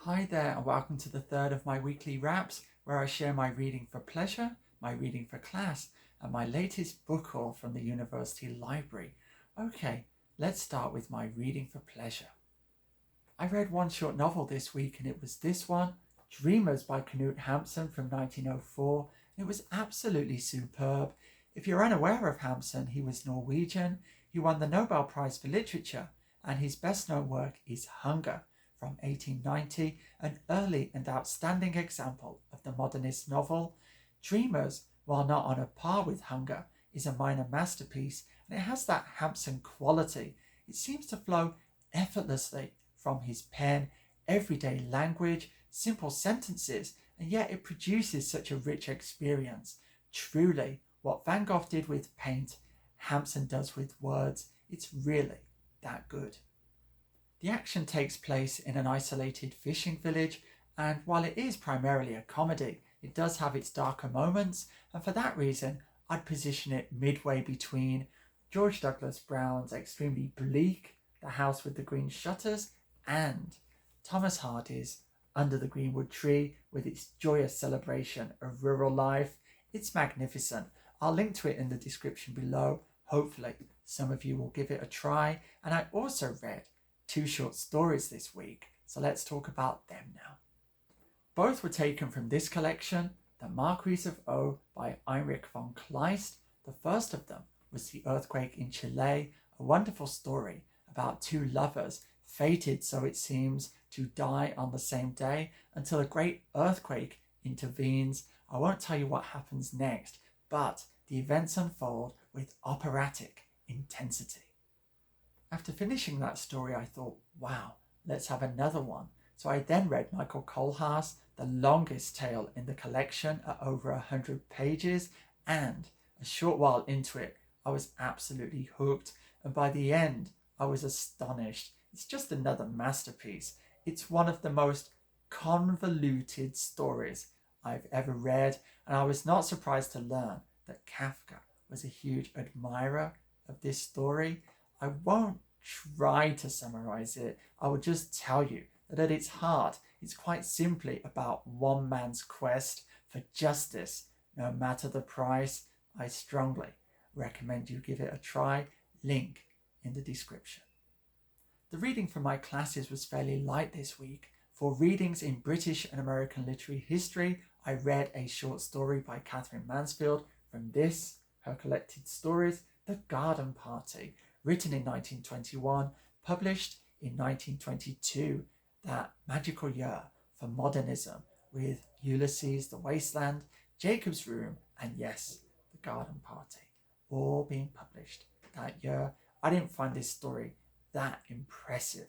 Hi there and welcome to the third of my weekly wraps where I share my reading for pleasure, my reading for class and my latest book haul from the university library. Okay, let's start with my reading for pleasure. I read one short novel this week and it was this one, Dreamers by Knut Hamsun from 1904. It was absolutely superb. If you're unaware of Hamsun, he was Norwegian, he won the Nobel Prize for Literature and his best known work is Hunger from 1890, an early and outstanding example of the modernist novel. Dreamers, while not on a par with Hunger, is a minor masterpiece and it has that Hamsun quality. It seems to flow effortlessly from his pen, everyday language, simple sentences, and yet it produces such a rich experience. Truly, what Van Gogh did with paint, Hamsun does with words. It's really that good. The action takes place in an isolated fishing village, and while it is primarily a comedy, it does have its darker moments, and for that reason, I'd position it midway between George Douglas Brown's extremely bleak The House with the Green Shutters and Thomas Hardy's Under the Greenwood Tree with its joyous celebration of rural life. It's magnificent. I'll link to it in the description below. Hopefully, some of you will give it a try, and I also read 2 short stories this week, so let's talk about them now. Both were taken from this collection, The Marquise of O by Heinrich von Kleist. The first of them was The Earthquake in Chile, a wonderful story about 2 lovers, fated, so it seems, to die on the same day until a great earthquake intervenes. I won't tell you what happens next, but the events unfold with operatic intensity. After finishing that story, I thought, wow, let's have another one. So I then read Michael Kohlhaas, the longest tale in the collection at over 100 pages, and a short while into it, I was absolutely hooked, and by the end, I was astonished. It's just another masterpiece. It's one of the most convoluted stories I've ever read, and I was not surprised to learn that Kafka was a huge admirer of this story. I won't try to summarize it. I will just tell you that at its heart, it's quite simply about one man's quest for justice, no matter the price. I strongly recommend you give it a try. Link in the description. The reading for my classes was fairly light this week. For readings in British and American literary history, I read a short story by Katherine Mansfield from her collected stories, The Garden Party, written in 1921, published in 1922, that magical year for modernism with Ulysses, The Wasteland, Jacob's Room, and yes, The Garden Party, all being published that year. I didn't find this story that impressive,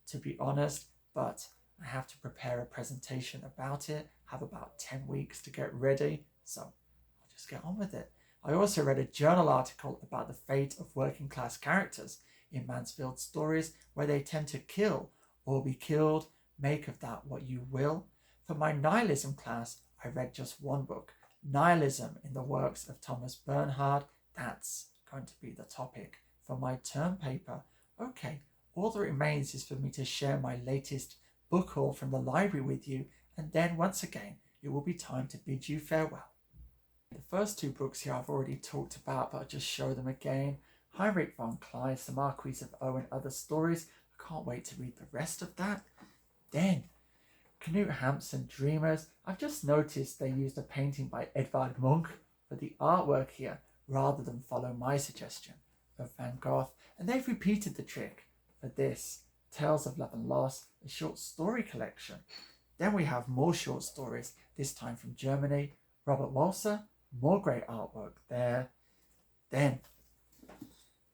to be honest, but I have to prepare a presentation about it, have about 10 weeks to get ready, so I'll just get on with it. I also read a journal article about the fate of working class characters in Mansfield's stories, where they tend to kill or be killed. Make of that what you will. For my nihilism class, I read just one book, Nihilism in the works of Thomas Bernhard. That's going to be the topic for my term paper. Okay, all that remains is for me to share my latest book haul from the library with you, and then once again, it will be time to bid you farewell. The first 2 books here I've already talked about, but I'll just show them again. Heinrich von Kleist, The Marquise of O and Other Stories. I can't wait to read the rest of that. Then, Knut Hamsun, Dreamers. I've just noticed they used a painting by Edvard Munch for the artwork here, rather than follow my suggestion of Van Gogh. And they've repeated the trick for this, Tales of Love and Loss, a short story collection. Then we have more short stories, this time from Germany. Robert Walser, more great artwork there. Then,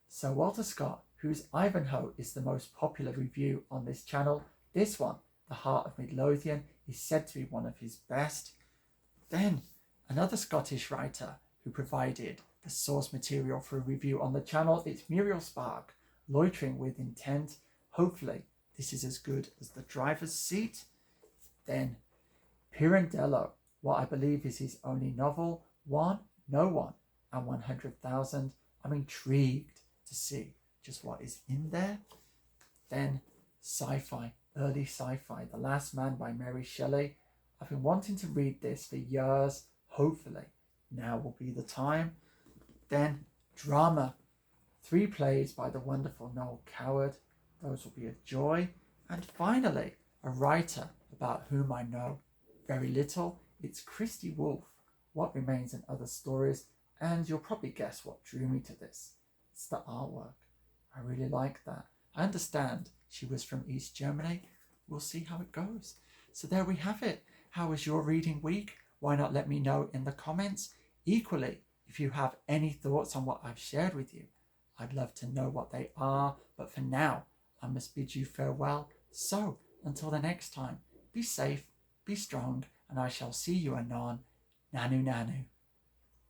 Sir Walter Scott, whose Ivanhoe is the most popular review on this channel. This one, The Heart of Midlothian, is said to be one of his best. Then, another Scottish writer who provided the source material for a review on the channel. It's Muriel, Loitering with Intent. Hopefully, this is as good as The Driver's Seat. Then, Pirandello, what I believe is his only novel, One, No One, and 100,000. I'm intrigued to see just what is in there. Then sci-fi early sci-fi, The Last Man by Mary Shelley. I've been wanting to read this for years. Hopefully, now will be the time. Then, drama. 3 plays by the wonderful Noel. Those will be a joy. And finally, a writer about whom I know very little. It's Christy Wolfe, What Remains in Other Stories. And you'll probably guess what drew me to this. It's the artwork. I really like that. I understand she was from East Germany. We'll see how it goes. So there we have it. How was your reading week? Why not let me know in the comments? Equally, if you have any thoughts on what I've shared with you, I'd love to know what they are. But for now, I must bid you farewell. So, until the next time, be safe, be strong, and I shall see you anon. Nanu nanu.